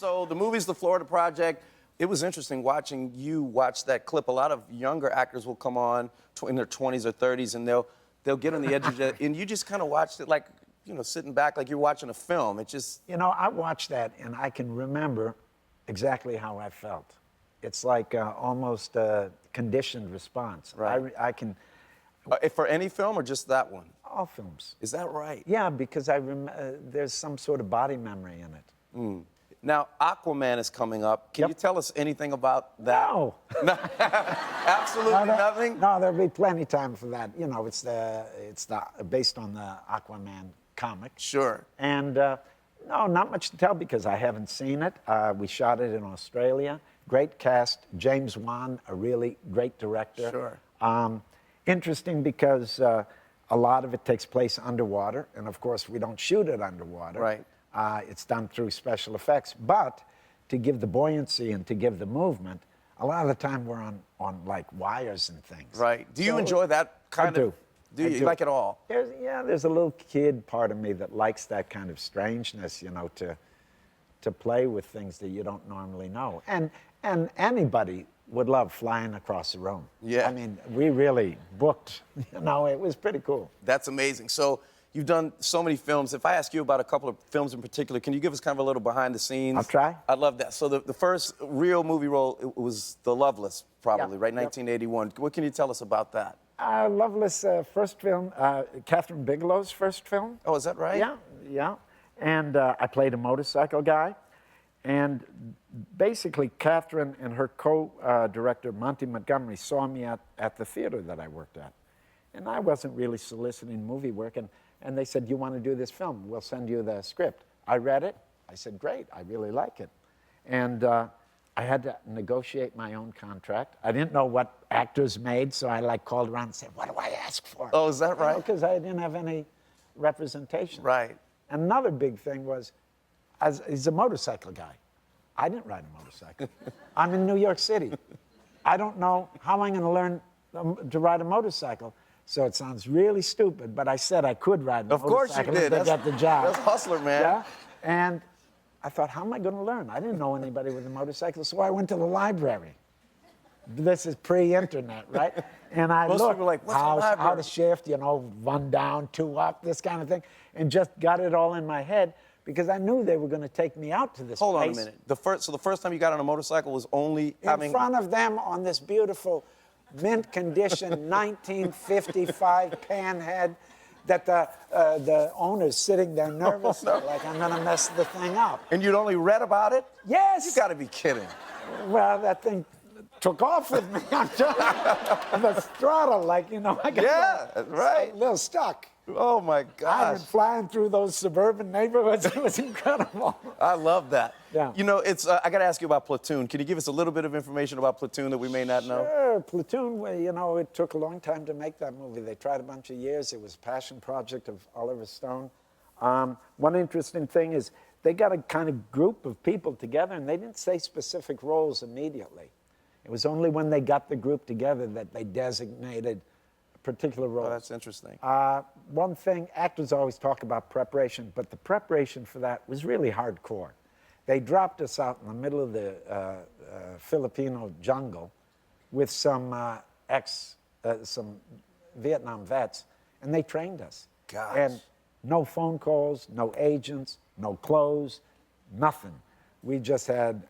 So the movie's The Florida Project. It was interesting watching you watch that clip. A lot of younger actors will come on in their 20s or 30s, and they'll get on the edge of it, and you just kind of watched it like, you know, sitting back like you're watching a film. It just... You know, I watched that, and I can remember exactly how I felt. It's like almost a conditioned response. Right. I can... For any film or just that one? All films. Is that right? Yeah, because there's some sort of body memory in it. Mm. Now, Aquaman is coming up. Can you tell us anything about that? No. Absolutely nothing? No, there'll be plenty of time for that. You know, it's based on the Aquaman comic. Sure. And no, not much to tell because I haven't seen it. We shot it in Australia. Great cast. James Wan, a really great director. Sure. Interesting because a lot of it takes place underwater, and of course we don't shoot it underwater. Right. It's done through special effects, but to give the buoyancy and to give the movement, a lot of the time we're on like wires and things. Right. Do you enjoy that kind of? Do you like it all? There's a little kid part of me that likes that kind of strangeness, you know, to play with things that you don't normally know. And anybody would love flying across the room. Yeah. I mean, we really booked, you know, it was pretty cool. That's amazing. So you've done so many films. If I ask you about a couple of films in particular, can you give us kind of a little behind the scenes? I'll try. I'd love that. So the first real movie role, it was The Loveless, probably, right? 1981. What can you tell us about that? Loveless, first film, Catherine Bigelow's first film. Oh, is that right? Yeah, yeah. And I played a motorcycle guy. And basically, Catherine and her co-director, Monty Montgomery, saw me at the theater that I worked at. And I wasn't really soliciting movie work. And they said, you want to do this film? We'll send you the script. I read it. I said, great, I really like it. And I had to negotiate my own contract. I didn't know what actors made, so I called around and said, what do I ask for? Oh, is that right? Because I didn't have any representation. Right. Another big thing was, he's a motorcycle guy. I didn't ride a motorcycle. I'm in New York City. I don't know how I'm going to learn to ride a motorcycle. So it sounds really stupid, but I said I could ride a motorcycle. Of course you did. If I got the job. That's hustler, man. Yeah. And I thought, how am I going to learn? I didn't know anybody with a motorcycle, so I went to the library. This is pre-internet, right? And I Most looked people are like, what's a library? how to shift, you know, 1 down, 2 up, this kind of thing, and just got it all in my head because I knew they were going to take me out to this place. Hold on a minute. So the first time you got on a motorcycle was only in front of them on this beautiful mint condition 1955 panhead that the owner's sitting there nervous, like I'm going to mess the thing up. And you'd only read about it? Yes. You got to be kidding. Well, that thing took off with me. I'm telling you. The throttle, like, you know, I got right. a little stuck. Oh, my gosh. I've been flying through those suburban neighborhoods. It was incredible. I love that. Yeah. You know, it's I got to ask you about Platoon. Can you give us a little bit of information about Platoon that we may not know? Sure. Platoon, well, you know, it took a long time to make that movie. They tried a bunch of years. It was a passion project of Oliver Stone. One interesting thing is they got a kind of group of people together, and they didn't say specific roles immediately. It was only when they got the group together that they designated particular roles. Oh, that's interesting. One thing, actors always talk about preparation, but the preparation for that was really hardcore. They dropped us out in the middle of the Filipino jungle with some some Vietnam vets, and they trained us. Gosh. And no phone calls, no agents, no clothes, nothing. We just had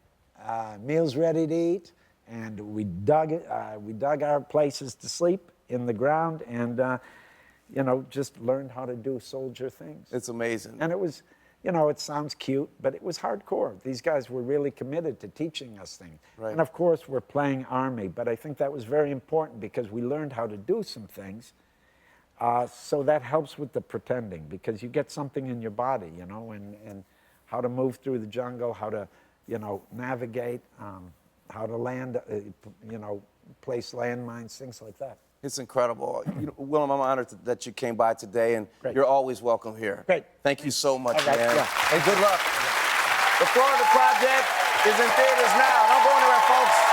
meals ready to eat, and we dug our places to sleep in the ground, and you know, just learned how to do soldier things. It's amazing. And it was, you know, it sounds cute, but it was hardcore. These guys were really committed to teaching us things. Right. And of course, we're playing Army, but I think that was very important because we learned how to do some things. So that helps with the pretending because you get something in your body, you know, and how to move through the jungle, how to, you know, navigate, how to land, you know, place landmines, things like that. It's incredible. You know, Willem, I'm honored that you came by today, and you're always welcome here. Great. Thank you so much, Okay, man. yeah. And good luck. The Florida Project is in theaters now. Don't go anywhere, folks.